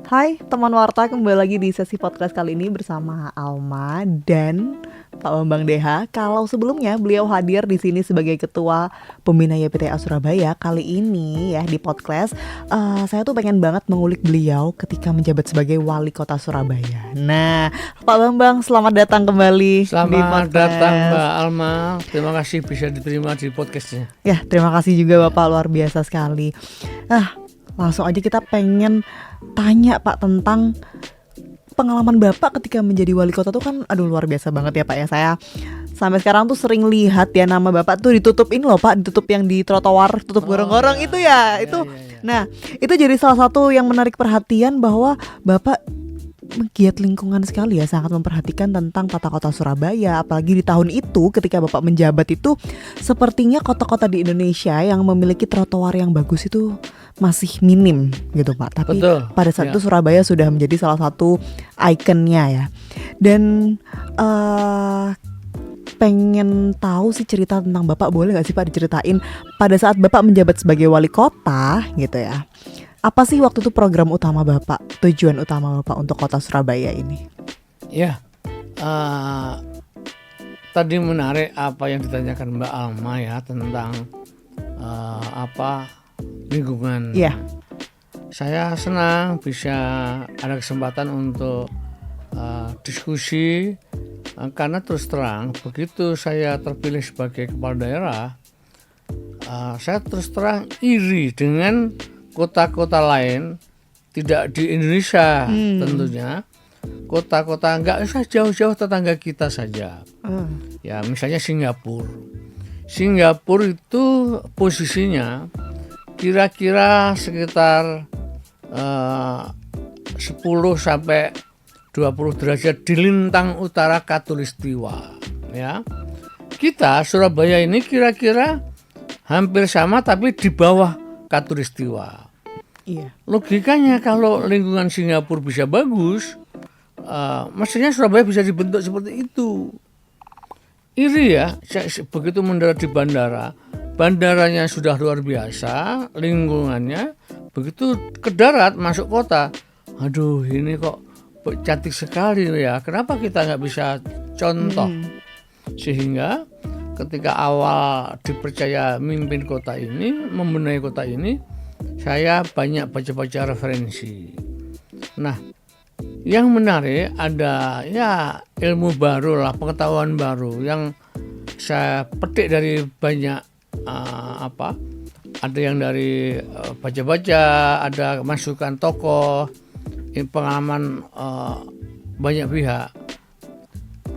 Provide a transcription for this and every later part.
Hai teman Warta, kembali lagi di sesi podcast kali ini bersama Alma dan Pak Bambang Deha. Kalau sebelumnya beliau hadir di sini sebagai Ketua Pembina YPTA Surabaya, kali ini ya di podcast saya tuh pengen banget mengulik beliau ketika menjabat sebagai Wali Kota Surabaya. Nah, Pak Bambang, selamat datang kembali di Selamat podcast. datang Mbak Alma. Terima kasih bisa diterima di podcastnya. Ya, terima kasih juga Bapak, luar biasa sekali. Langsung aja kita pengen tanya Pak tentang pengalaman Bapak ketika menjadi wali kota tuh kan luar biasa banget ya Pak ya. Saya sampai sekarang tuh sering lihat ya nama Bapak tuh ditutup ini loh Pak, ditutup yang di trotoar, tutup gorong-gorong itu ya. Itu. Nah, itu jadi salah satu yang menarik perhatian bahwa Bapak menggiat lingkungan sekali ya, sangat memperhatikan tentang tata kota Surabaya. Apalagi di tahun itu ketika Bapak menjabat itu sepertinya kota-kota di Indonesia yang memiliki trotoar yang bagus itu masih minim gitu Pak. Tapi Betul, pada saat itu Surabaya sudah menjadi salah satu ikonnya ya. Dan pengen tahu sih cerita tentang Bapak, boleh gak sih Pak diceritain pada saat Bapak menjabat sebagai wali kota gitu ya. Apa sih waktu itu program utama Bapak, tujuan utama Bapak untuk kota Surabaya ini? Ya, tadi menarik apa yang ditanyakan Mbak Alma ya tentang lingkungan. Iya. Saya senang bisa ada kesempatan untuk diskusi karena terus terang begitu saya terpilih sebagai kepala daerah, saya terus terang iri dengan kota-kota lain, tidak di Indonesia tentunya, kota-kota enggak usah jauh-jauh tetangga kita saja. Ya misalnya Singapura itu posisinya kira-kira sekitar 10 sampai 20 derajat di lintang utara Katulistiwa ya. Kita Surabaya ini kira-kira hampir sama tapi di bawah Katulistiwa. Iya. Logikanya kalau lingkungan Singapura bisa bagus, mestinya Surabaya bisa dibentuk seperti itu. Iri ya, begitu mendarat di bandara, bandaranya sudah luar biasa, lingkungannya, begitu ke darat masuk kota, aduh ini kok cantik sekali ya, kenapa kita nggak bisa contoh? Sehingga ketika awal dipercaya mimpin kota ini, membenahi kota ini, saya banyak baca-baca referensi. Nah, yang menarik ada ya ilmu baru lah, pengetahuan baru yang saya petik dari banyak ada yang dari baca-baca, ada masukan tokoh, pengalaman banyak pihak.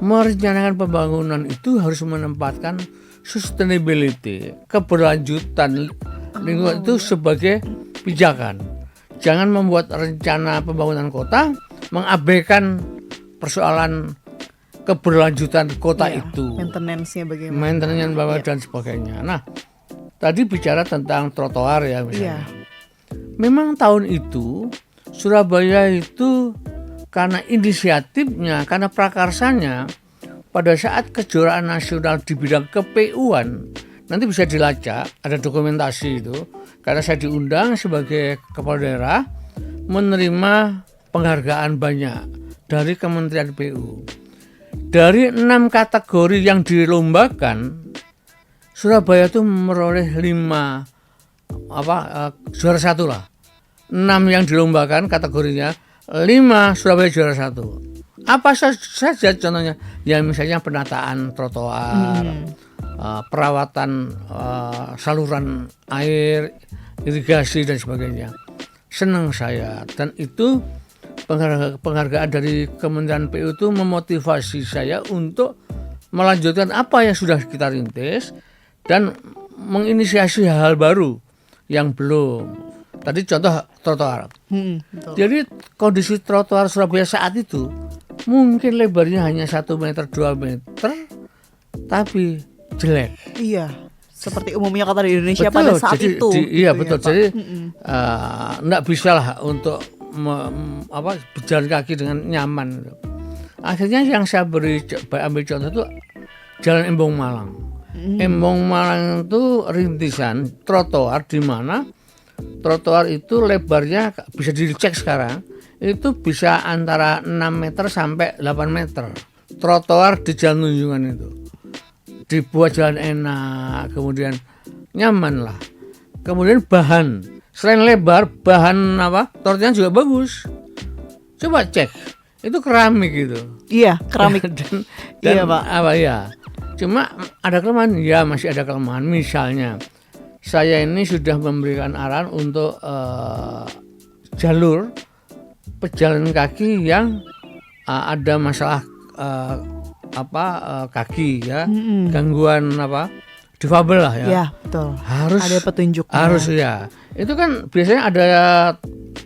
Merencanakan pembangunan itu harus menempatkan sustainability, keberlanjutan lingkungan itu sebagai pijakan. Jangan membuat rencana pembangunan kota mengabaikan persoalan keberlanjutan kota itu. Maintenance-nya bagaimana? Maintenance dan sebagainya. Nah, tadi bicara tentang trotoar ya misalnya. Memang tahun itu Surabaya itu karena inisiatifnya, karena prakarsanya, pada saat kejuaraan nasional di bidang KPU-an, nanti bisa dilacak, ada dokumentasi itu, karena saya diundang sebagai kepala daerah, menerima penghargaan banyak dari Kementerian PU. Dari 6 kategori yang dilombakan, Surabaya itu meroleh 5 juara 1 lah. 6 yang dilombakan kategorinya, 5 Surabaya juara 1. Apa saja contohnya? Ya misalnya penataan trotoar, perawatan saluran air, irigasi dan sebagainya. Senang saya, dan itu penghargaan dari Kementerian PU itu memotivasi saya untuk melanjutkan apa yang sudah kita rintis dan menginisiasi hal-hal baru yang belum. Tadi contoh trotoar. Jadi kondisi trotoar Surabaya saat itu mungkin lebarnya hanya 1 meter 2 meter, tapi jelek. Iya, seperti umumnya kota di Indonesia pada saat itu. Iya betul. Jadi nggak bisa lah untuk berjalan kaki dengan nyaman. Akhirnya yang saya ambil contoh itu Jalan Embong Malang. Embong Malang itu rintisan trotoar di mana trotoar itu lebarnya bisa dicek sekarang itu bisa antara 6 meter sampai 8 meter. Trotoar di jalan Tunjungan itu dibuat jalan enak, kemudian nyaman lah. Kemudian bahan, selain lebar, bahan trotoarnya juga bagus. Coba cek, itu keramik gitu. Iya, keramik. dan Iya, Pak. Cuma ada kelemahan, ya masih ada kelemahan. Misalnya, saya ini sudah memberikan arahan untuk jalur pejalan kaki yang ada masalah kaki ya, gangguan difabel lah ya. Iya, betul. Harus ada petunjuknya. Harus ya. Itu kan biasanya ada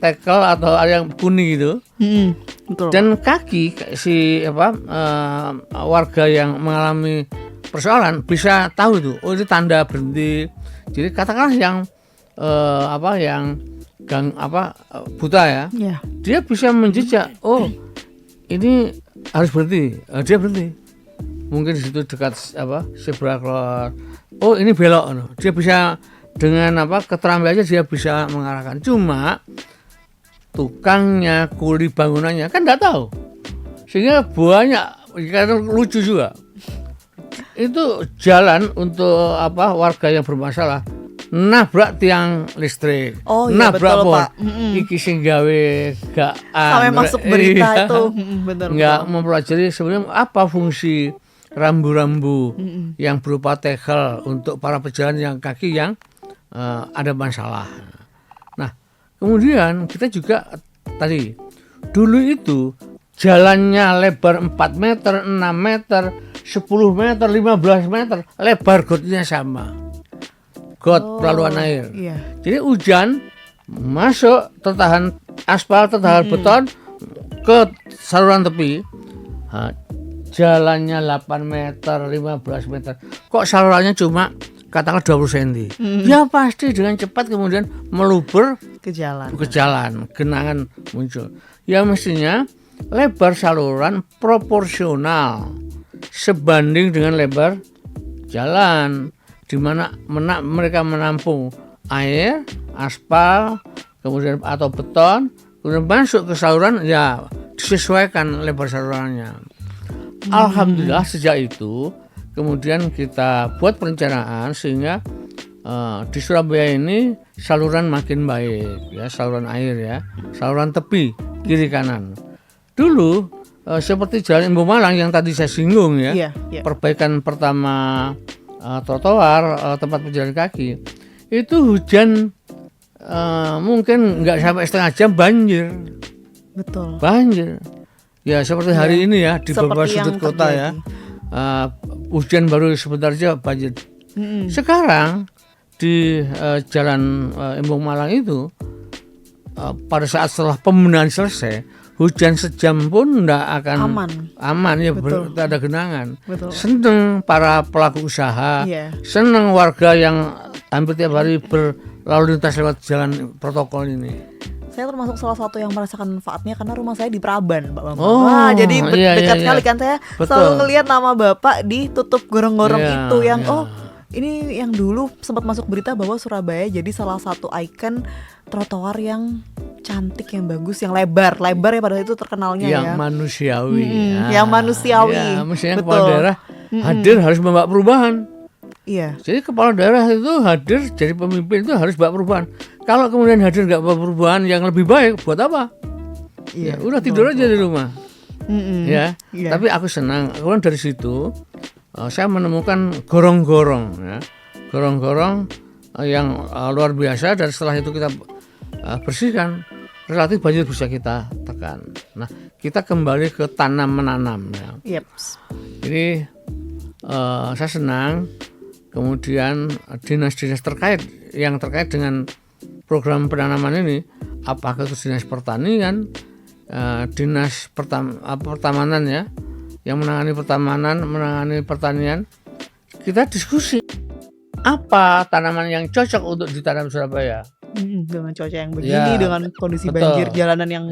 tackle atau ada yang kuning gitu. Betul. Dan kaki si warga yang mengalami persoalan bisa tahu itu. Oh, itu tanda berhenti. Jadi katakanlah yang buta ya. Iya. Dia bisa menjejak. Oh, ini harus berhenti. Dia berhenti. Mungkin di situ dekat zebra cross. Oh, ini belok. Dia bisa dengan keterampilan aja dia bisa mengarahkan. Cuma tukangnya, kuli bangunannya kan nggak tahu. Sehingga banyak, karena lucu juga. Itu jalan untuk warga yang bermasalah nabrak tiang listrik, Oh, iya, nabrak betul, pohon. Pak. Iki sing gawe gak Sampai masuk berita itu. Benar. nggak mempelajari sebenarnya apa fungsi rambu-rambu yang berupa tegel untuk para pejalan yang kaki yang ada masalah. Nah, kemudian kita juga tadi dulu itu jalannya lebar 4 meter, 6 meter, 10 meter, 15 meter, lebar gotnya sama. Got pelaluan air. Iya. Jadi hujan masuk tertahan aspal, tertahan beton ke saluran tepi. Jalannya 8 meter, 15 meter. Kok salurannya cuma katakanlah 20 cm. Ya pasti dengan cepat kemudian melubur Ke jalan. genangan muncul. Ya mestinya lebar saluran proporsional sebanding dengan lebar jalan, di mana mereka menampung air, aspal, kemudian atau beton, kemudian masuk ke saluran, ya disesuaikan lebar salurannya. Alhamdulillah sejak itu kemudian kita buat perencanaan sehingga di Surabaya ini saluran makin baik ya, saluran air ya, saluran tepi kiri kanan. Dulu seperti Jalan Embu Malang yang tadi saya singgung ya, Iya. perbaikan pertama trotoar tempat pejalan kaki itu hujan mungkin nggak sampai setengah jam banjir. Betul. Banjir. Ya seperti hari ini ya di beberapa sudut kota ya. Hujan baru sebentar aja banjir. Sekarang di Jalan Embong Malang itu pada saat setelah pembenahan selesai, hujan sejam pun tidak akan aman ya, tidak ada genangan. Betul. Seneng para pelaku usaha, seneng warga yang hampir tiap hari berlalu lintas lewat jalan protokol ini. Saya termasuk salah satu yang merasakan manfaatnya karena rumah saya di Praban, Pak Bambang. Jadi dekat sekali kan, saya selalu ngelihat nama Bapak di tutup gorong-gorong itu yang ini yang dulu sempat masuk berita bahwa Surabaya jadi salah satu ikon trotoar yang cantik, yang bagus, yang lebar ya pada itu terkenalnya yang manusiawi. Yang manusiawi. Ya, mestinya kepala daerah hadir harus membawa perubahan. Iya. Jadi kepala daerah itu hadir jadi pemimpin itu harus bawa perubahan. Kalau kemudian hadir nggak bawa perubahan yang lebih baik, buat apa? Iya. Ya, udah tidur aja di rumah. Ya. Tapi aku senang. Kemudian dari situ saya menemukan gorong-gorong, ya. Gorong-gorong yang luar biasa. Dan setelah itu kita bersihkan, relatif banjir bisa kita tekan. Nah, kita kembali ke tanam menanam. Ya. Jadi saya senang. Kemudian dinas-dinas terkait dengan program penanaman ini, apakah itu dinas pertanian, dinas pertamanan ya, yang menangani pertanian, kita diskusi apa tanaman yang cocok untuk ditanam Surabaya. Dengan cuaca yang begini, dengan kondisi banjir jalanan yang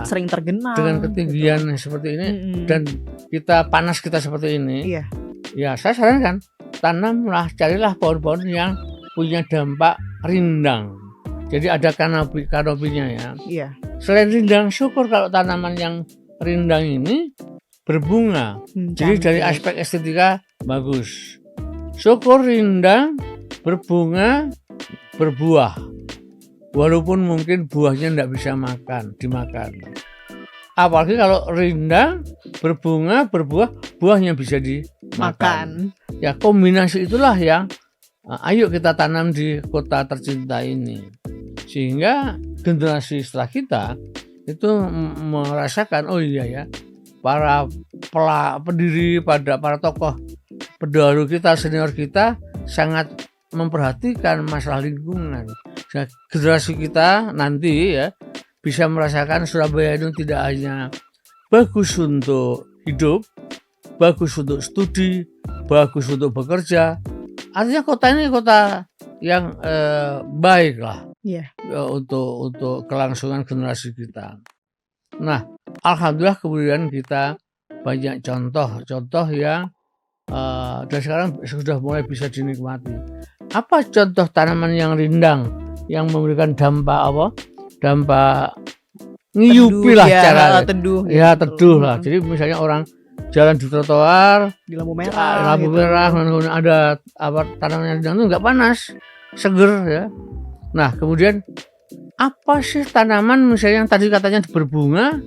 sering tergenang, dengan ketinggian seperti ini dan kita seperti ini. Ya, saya sarankan carilah pohon-pohon yang punya dampak rindang. Jadi ada kanopinya ya. Selain rindang, syukur kalau tanaman yang rindang ini berbunga. Jadi dari aspek estetika bagus. Syukur rindang, berbunga, berbuah. Walaupun mungkin buahnya tidak bisa dimakan. Apalagi kalau rindang, berbunga, berbuah, buahnya bisa dimakan. Ya, kombinasi itulah yang ayo kita tanam di kota tercinta ini. Sehingga generasi setelah kita itu merasakan, oh iya ya, para pendiri, para tokoh pendahulu kita, senior kita sangat memperhatikan masalah lingkungan. Generasi kita nanti ya bisa merasakan Surabaya itu tidak hanya bagus untuk hidup, bagus untuk studi, bagus untuk bekerja. Artinya kota ini kota yang baik lah untuk kelangsungan generasi kita. Nah, alhamdulillah kemudian kita banyak contoh yang dan sekarang sudah mulai bisa dinikmati. Apa contoh tanaman yang rindang yang memberikan dampak ngiyupi lah cara teduh lah. Jadi misalnya orang jalan di trotoar di lampu merah, ada tanaman yang rindang itu nggak panas, seger ya. Nah kemudian apa sih tanaman misalnya yang tadi katanya berbunga,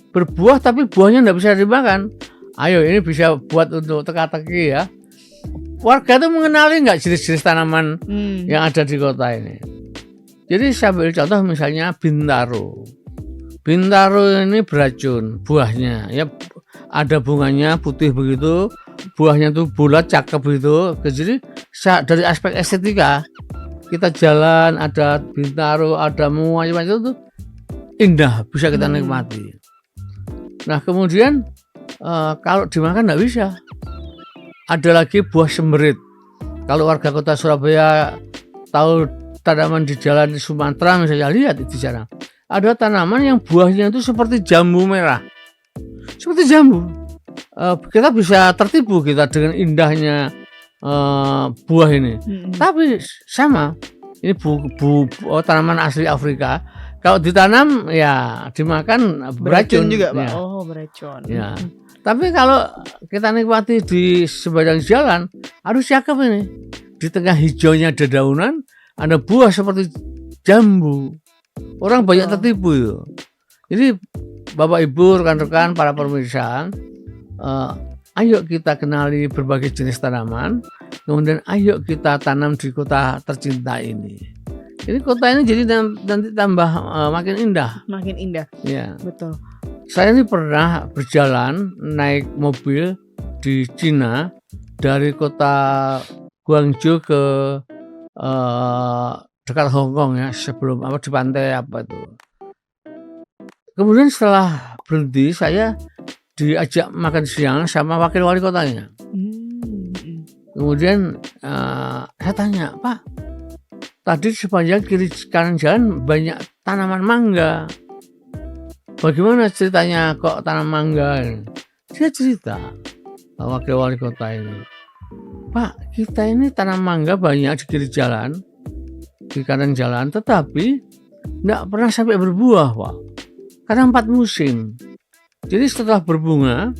berbuah tapi buahnya nggak bisa dimakan? Ayo ini bisa buat untuk teka-teki ya. Warga itu mengenali nggak jenis-jenis tanaman yang ada di kota ini. Jadi saya ambil contoh misalnya bintaro. Bintaro ini beracun buahnya. Ya ada bunganya putih begitu, buahnya tuh bulat cakep gitu. Jadi dari aspek estetika kita jalan ada bintaro, ada macam-macam itu indah, bisa kita nikmati. Nah kemudian kalau dimakan nggak bisa. Ada lagi buah semberit. Kalau warga kota Surabaya tahu tanaman di jalan di Sumatera misalnya, lihat di sana. Ada tanaman yang buahnya itu seperti jambu merah. Seperti jambu. Kita bisa tertipu kita dengan indahnya buah ini. Tapi sama. Ini tanaman asli Afrika. Kalau ditanam ya dimakan beracun juga, Pak. Ya. Oh, beracun. Ya. Tapi kalau kita nikmati di sepanjang jalan harus cakep ini. Di tengah hijaunya dedaunan ada buah seperti jambu. Orang banyak tertipu itu. Jadi Bapak Ibu, rekan-rekan, para pemirsa, ayo kita kenali berbagai jenis tanaman. Kemudian ayo kita tanam di kota tercinta ini. Jadi kota ini jadi nanti tambah makin indah. Makin indah. Ya. Betul. Saya ini pernah berjalan naik mobil di Cina dari kota Guangzhou ke dekat Hong Kong ya, sebelum di pantai itu. Kemudian setelah berhenti saya diajak makan siang sama wakil wali kotanya. Kemudian saya tanya, Pak, tadi sepanjang kiri kanan jalan banyak tanaman mangga. Bagaimana ceritanya kok tanam mangga? Dia cerita wakil wali kota ini, Pak, kita ini tanam mangga banyak di kiri jalan, di kanan jalan, tetapi tidak pernah sampai berbuah, Pak. Karena 4 musim. Jadi setelah berbunga,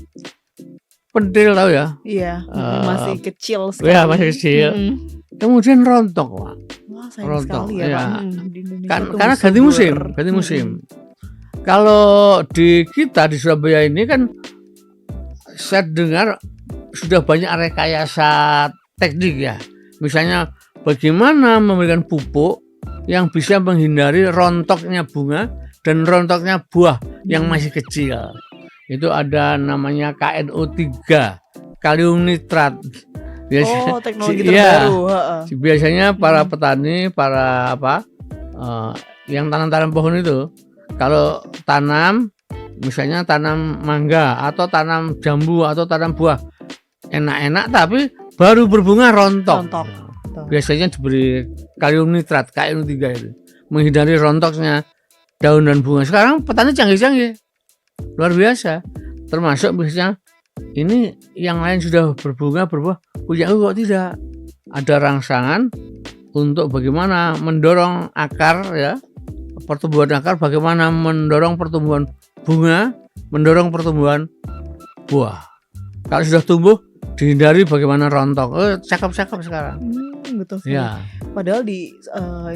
pentil tahu ya? Iya, masih kecil sekali. Ya masih kecil. Kemudian rontok, Pak. Wah, sayang sekali ya, Pak. Di Indonesia karena ganti musim. Kalau di kita di Surabaya ini kan saya dengar sudah banyak rekayasa teknik ya. Misalnya bagaimana memberikan pupuk yang bisa menghindari rontoknya bunga dan rontoknya buah yang masih kecil. Itu ada namanya KNO3, kalium nitrat. Teknologi terbaru. Biasanya para petani, yang tanam pohon itu, kalau tanam, misalnya tanam mangga atau tanam jambu atau tanam buah, enak-enak tapi baru berbunga rontok. Biasanya diberi kalium nitrat, KNO3 itu, menghindari rontoknya daun dan bunga. Sekarang petani canggih-canggih, luar biasa. Termasuk misalnya ini yang lain sudah berbunga, berbuah, punya kok tidak. Ada rangsangan untuk bagaimana mendorong akar ya, pertumbuhan akar, bagaimana mendorong pertumbuhan bunga, mendorong pertumbuhan buah. Kalau sudah tumbuh, dihindari bagaimana rontok. Cakep-cakep sekarang. Betul sekali. Ya, Padahal di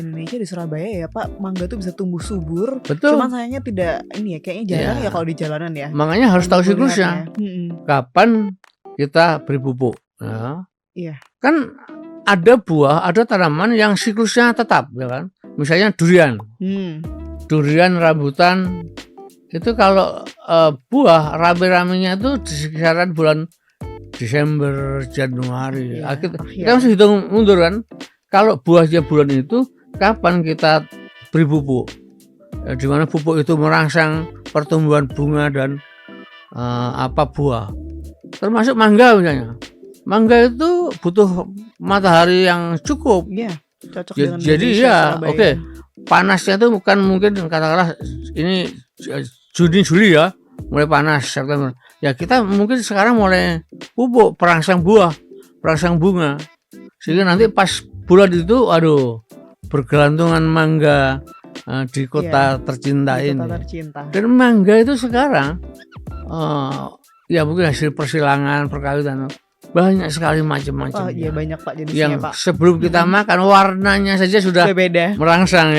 Indonesia, di Surabaya ya Pak, mangga tuh bisa tumbuh subur. betul. Cuman sayangnya tidak ini ya, kayaknya jarang Ya. ya kalau di jalanan ya. Makanya harus tahu Untuk siklusnya. melihatnya. Kapan kita beri pupuk. Ya. Iya. Kan ada buah, ada tanaman yang siklusnya tetap, ya kan? Misalnya durian. Durian, rambutan, itu kalau buah rame-ramenya itu di sekitaran bulan Desember, Januari. Iya, Kita masih hitung mundur kan. Kalau buahnya bulan itu, kapan kita beri pupuk? Di mana pupuk itu merangsang pertumbuhan bunga dan buah. Termasuk mangga misalnya. Mangga itu butuh matahari yang cukup. Iya, cocok dengan Jadi Indonesia, ya, Surabaya. oke. Panasnya itu bukan mungkin katakanlah ini Juni Juli ya, mulai panas September. Ya kita mungkin sekarang mulai pupuk perangsang buah, perangsang bunga. Sehingga nanti pas bulan itu bergelantungan mangga di kota tercinta Di ini. kota tercinta. Dan mangga itu sekarang ya mungkin hasil persilangan, perkawinan, banyak sekali macam-macam. Oh iya, banyak Pak jenisnya Yang Pak. sebelum kita makan warnanya saja sudah Udah beda. merangsang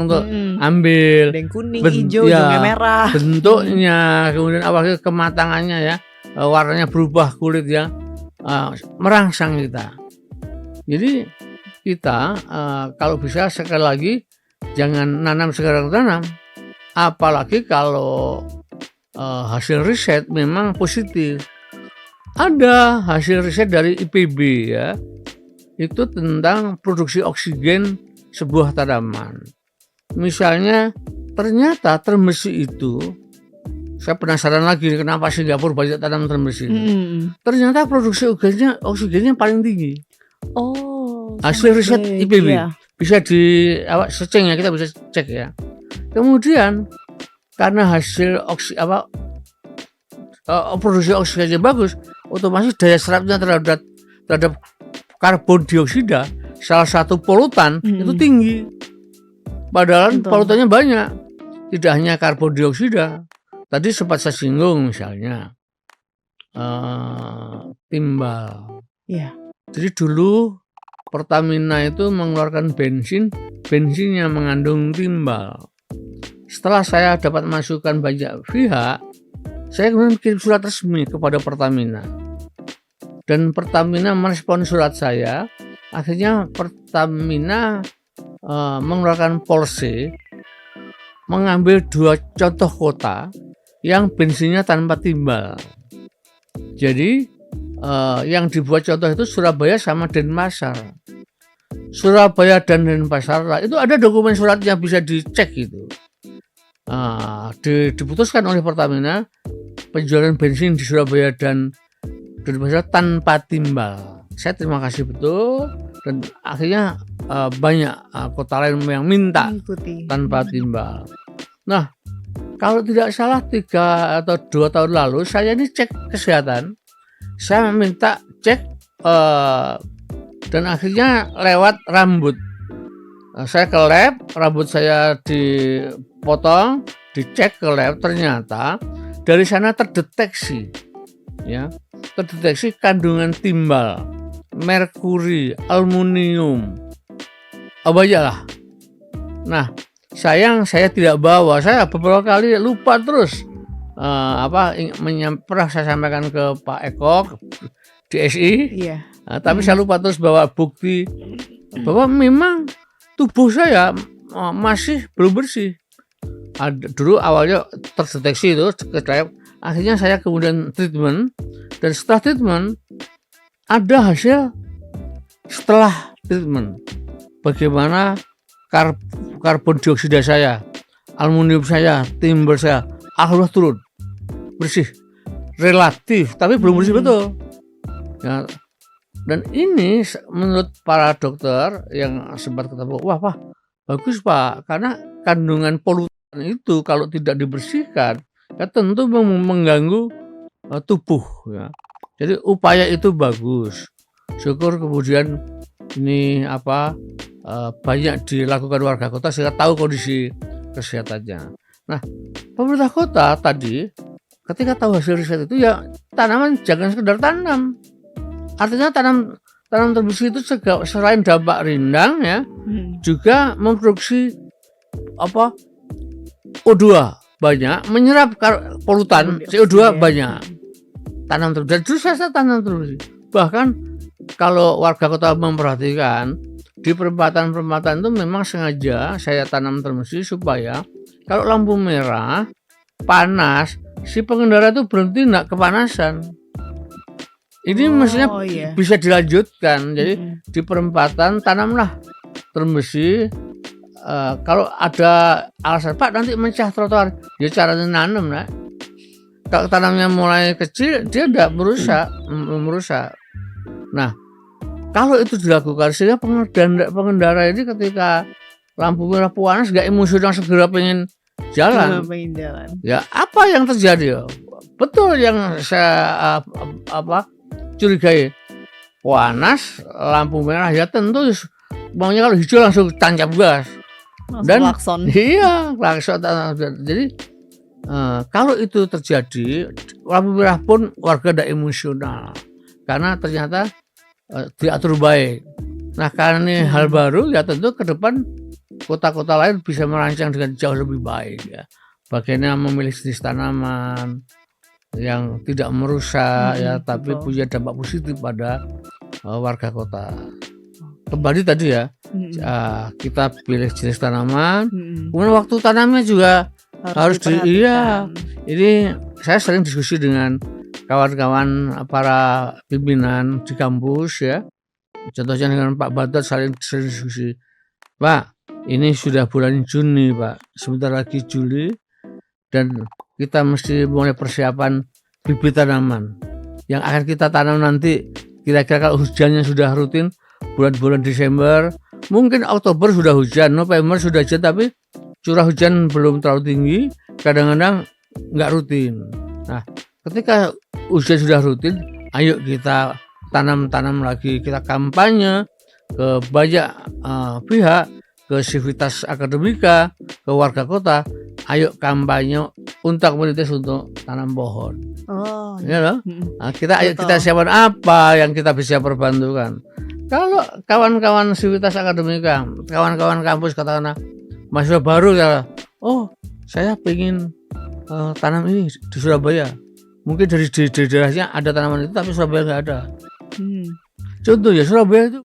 untuk ambil Ada yang kuning, Ben- hijau, ya. hijaunya merah. bentuknya, kemudian kematangannya ya, warnanya berubah, kulit ya, merangsang kita. Jadi kita kalau bisa sekali lagi jangan nanam sekarang tanam, apalagi kalau hasil riset memang positif. Ada hasil riset dari IPB ya, itu tentang produksi oksigen sebuah tanaman. Misalnya ternyata termesi itu, saya penasaran lagi kenapa Singapura banyak tanam termesi. Ternyata produksi oksigennya paling tinggi. Oh, Hasil sangat riset baik. IPB. Iya. Bisa searching ya, kita bisa cek ya. Kemudian karena hasil produksi oksigennya bagus, otomatis daya serapnya terhadap karbon dioksida, salah satu polutan, itu tinggi. Padahal Betul. polutannya banyak. Tidak hanya karbon dioksida. Tadi sempat saya singgung misalnya timbal. Iya. Jadi dulu Pertamina itu mengeluarkan bensinnya mengandung timbal. Setelah saya dapat masukan banyak pihak, saya kemudian kirim surat resmi kepada Pertamina. Dan Pertamina merespon surat saya. Akhirnya Pertamina mengeluarkan policy mengambil 2 contoh kota yang bensinnya tanpa timbal. Jadi yang dibuat contoh itu Surabaya sama Denpasar. Surabaya dan Denpasar itu ada dokumen suratnya, bisa dicek itu. Diputuskan oleh Pertamina penjualan bensin di Surabaya dan Denpasar tanpa timbal. Saya terima kasih betul, dan akhirnya banyak kota lain yang minta Mengikuti. tanpa timbal. Nah, kalau tidak salah 3 atau 2 tahun lalu saya ini cek kesehatan, saya minta cek dan akhirnya lewat rambut. Saya ke lab, rambut saya dipotong, dicek ke lab, ternyata dari sana terdeteksi kandungan timbal, merkuri, aluminium, banyak lah. Nah, sayang saya tidak bawa. Saya beberapa kali lupa terus pernah saya sampaikan ke Pak Eko DSI. Iya. Tapi saya lupa terus bawa bukti bahwa memang tubuh saya masih belum bersih. Dulu awalnya terdeteksi itu akhirnya saya kemudian treatment, dan setelah treatment ada hasil setelah treatment bagaimana karbon dioksida saya, aluminium saya, timbal saya, alhamdulillah turun, bersih, relatif, tapi belum bersih betul. Ya, dan ini menurut para dokter yang sempat ketemu, wah Pak, bagus Pak, karena kandungan polutan itu kalau tidak dibersihkan, ya tentu mengganggu tubuh. Ya. Jadi upaya itu bagus. Syukur kemudian ini banyak dilakukan warga kota sehingga tahu kondisi kesehatannya. Nah, pemerintah kota tadi ketika tahu hasil riset itu ya tanaman jangan sekedar tanam. Artinya tanam termesi itu selain dampak rindang ya, juga memproduksi O2 banyak, menyerap polutan CO2 banyak. Tanam termesi. Dan terus saya tanam termesi. Bahkan kalau warga kota memperhatikan di perempatan itu memang sengaja saya tanam termesi supaya kalau lampu merah panas si pengendara itu berhenti nggak kepanasan. Ini mestinya bisa dilanjutkan. Jadi di perempatan tanamlah termesi. Kalau ada alasan Pak nanti mencah trotoar, ya caranya nanam lah. Kalau tanamnya mulai kecil dia tidak merusak. Nah, kalau itu dilakukan sehingga pengendara ini ketika lampu merah panas nggak emosional segera pengen jalan. Ya apa yang terjadi? Betul yang saya curigai. Panas lampu merah ya tentu maunya kalau hijau langsung tancap gas. Dan klakson. Iya, klakson. Jadi kalau itu terjadi, lampu merah pun warga tidak emosional karena ternyata diatur baik. Nah, karena ini hal baru ya tentu ke depan kota-kota lain bisa merancang dengan jauh lebih baik ya. Bagaimana memilih jenis tanaman yang tidak merusak ya, tapi punya dampak positif pada warga kota. Kembali tadi ya, kita pilih jenis tanaman, kemudian waktu tanamnya juga harus ini saya sering diskusi dengan kawan-kawan para pimpinan di kampus ya. Contohnya dengan Pak Batot sering diskusi. Pak, ini sudah bulan Juni Pak, sebentar lagi Juli dan kita mesti mulai persiapan bibit tanaman yang akan kita tanam nanti. Kira-kira kalau hujannya sudah rutin bulan-bulan Desember, mungkin Oktober sudah hujan, November sudah hujan, tapi curah hujan belum terlalu tinggi, kadang-kadang nggak rutin. Nah, ketika hujan sudah rutin, ayo kita tanam lagi, kita kampanye ke banyak pihak, ke Sivitas Akademika, ke warga kota, ayo kampanye untuk komunitas untuk tanam pohon. Ya loh. Nah, kita siapkan apa yang kita bisa perbantukan. Kalau kawan-kawan Sivitas Akademika, kawan-kawan kampus katakanlah mahasiswa baru ya, saya pengen tanam ini di Surabaya. Mungkin dari daerahnya ada tanaman itu, tapi Surabaya nggak ada. Contoh ya Surabaya itu